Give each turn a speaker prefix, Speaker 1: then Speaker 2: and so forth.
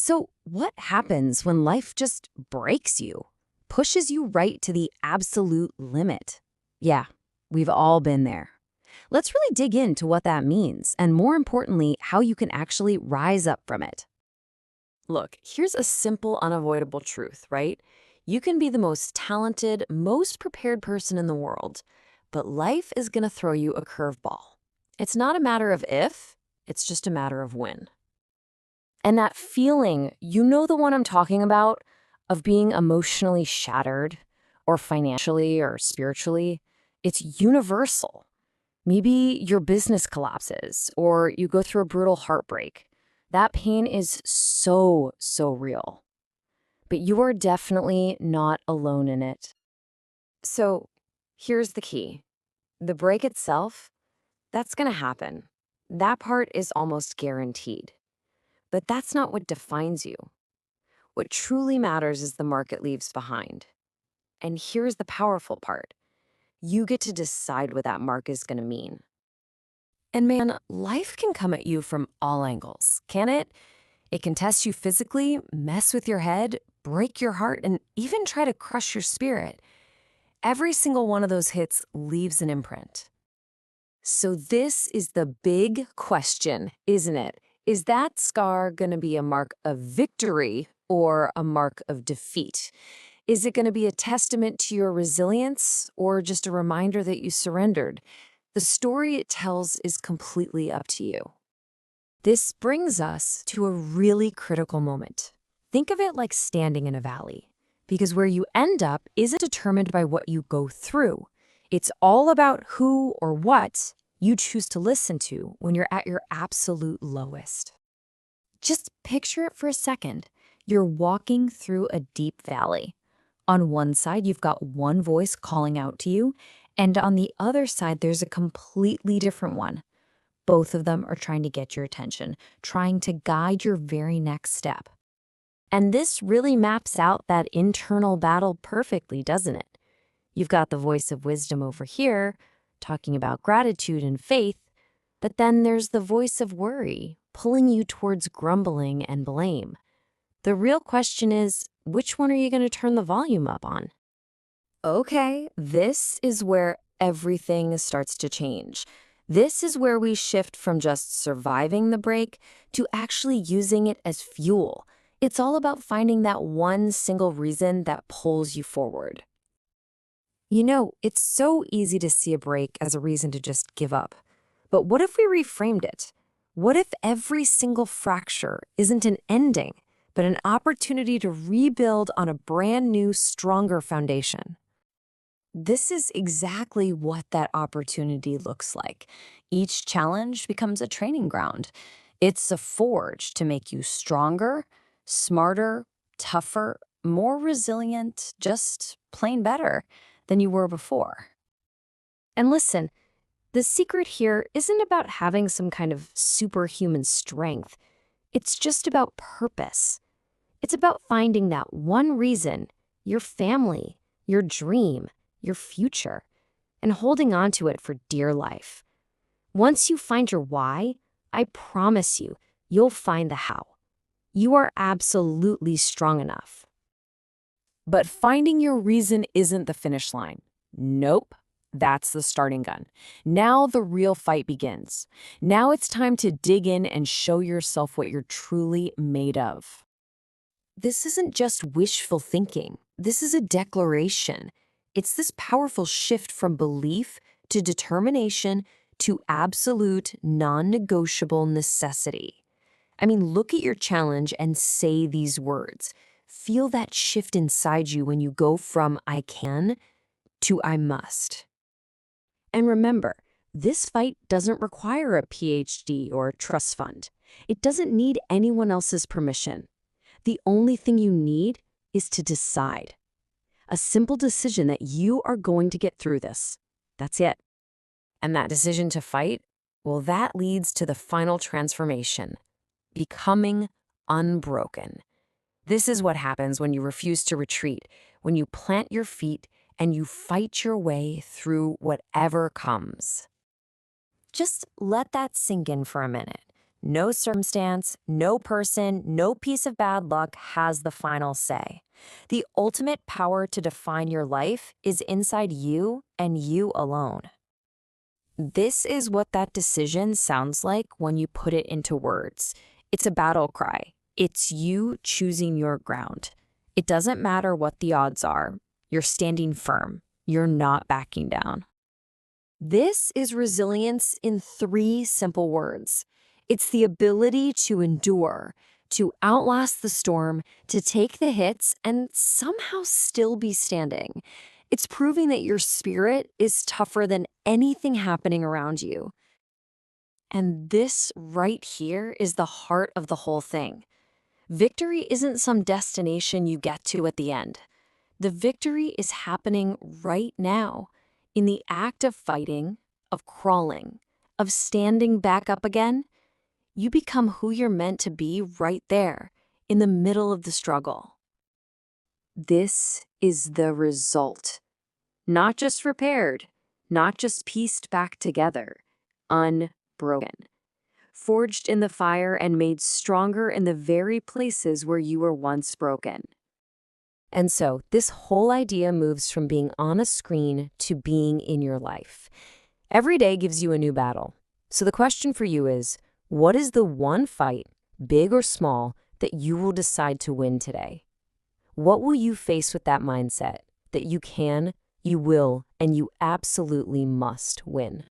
Speaker 1: So, what happens when life just breaks you, pushes you right to the absolute limit? Yeah, we've all been there. Let's really dig into what that means, and more importantly, how you can actually rise up from it. Look, here's a simple, unavoidable truth, right? You can be the most talented, most prepared person in the world, but life is going to throw you a curveball. It's not a matter of if, it's just a matter of when. And that feeling, the one I'm talking about, of being emotionally shattered, or financially or spiritually, it's universal. Maybe your business collapses, or you go through a brutal heartbreak. That pain is so, so real. But you are definitely not alone in it. So here's the key. The break itself, that's going to happen. That part is almost guaranteed. But that's not what defines you. What truly matters is the mark it leaves behind. And here's the powerful part. You get to decide what that mark is going to mean. And man, life can come at you from all angles, can it? It can test you physically, mess with your head, break your heart, and even try to crush your spirit. Every single one of those hits leaves an imprint. So this is the big question, isn't it? Is that scar going to be a mark of victory or a mark of defeat? Is it going to be a testament to your resilience or just a reminder that you surrendered? The story it tells is completely up to you. This brings us to a really critical moment. Think of it like standing in a valley, because where you end up isn't determined by what you go through. It's all about who or what you choose to listen to when you're at your absolute lowest. Just picture it for a second. You're walking through a deep valley. On one side, you've got one voice calling out to you, and on the other side, there's a completely different one. Both of them are trying to get your attention, trying to guide your very next step. And this really maps out that internal battle perfectly, doesn't it? You've got the voice of wisdom over here, talking about gratitude and faith, but then there's the voice of worry, pulling you towards grumbling and blame. The real question is, which one are you going to turn the volume up on? Okay, this is where everything starts to change. This is where we shift from just surviving the break to actually using it as fuel. It's all about finding that one single reason that pulls you forward. It's so easy to see a break as a reason to just give up. But what if we reframed it? What if every single fracture isn't an ending, but an opportunity to rebuild on a brand new, stronger foundation? This is exactly what that opportunity looks like. Each challenge becomes a training ground. It's a forge to make you stronger, smarter, tougher, more resilient, just plain better than you were before. And listen, the secret here isn't about having some kind of superhuman strength. It's just about purpose. It's about finding that one reason, your family, your dream, your future, and holding on to it for dear life. Once you find your why, I promise you, you'll find the how. You are absolutely strong enough. But finding your reason isn't the finish line. Nope, that's the starting gun. Now the real fight begins. Now it's time to dig in and show yourself what you're truly made of. This isn't just wishful thinking. This is a declaration. It's this powerful shift from belief to determination to absolute, non-negotiable necessity. I mean, look at your challenge and say these words. Feel that shift inside you when you go from I can to I must. And remember, this fight doesn't require a PhD or a trust fund. It doesn't need anyone else's permission. The only thing you need is to decide. A simple decision that you are going to get through this. That's it. And that decision to fight, well, that leads to the final transformation, becoming unbroken. This is what happens when you refuse to retreat, when you plant your feet and you fight your way through whatever comes. Just let that sink in for a minute.
Speaker 2: No circumstance, no person, no piece of bad luck has the final say. The ultimate power to define your life is inside you and you alone. This is what that decision sounds like when you put it into words. It's a battle cry. It's you choosing your ground. It doesn't matter what the odds are. You're standing firm. You're not backing down. This is resilience in 3 simple words. It's the ability to endure, to outlast the storm, to take the hits, and somehow still be standing. It's proving that your spirit is tougher than anything happening around you. And this right here is the heart of the whole thing. Victory isn't some destination you get to at the end. The victory is happening right now, in the act of fighting, of crawling, of standing back up again. You become who you're meant to be right there, in the middle of the struggle. This is the result. Not just repaired, not just pieced back together, unbroken. Forged in the fire and made stronger in the very places where you were once broken. And so, this whole idea moves from being on a screen to being in your life. Every day gives you a new battle. So the question for you is, what is the one fight, big or small, that you will decide to win today? What will you face with that mindset that you can, you will, and you absolutely must win?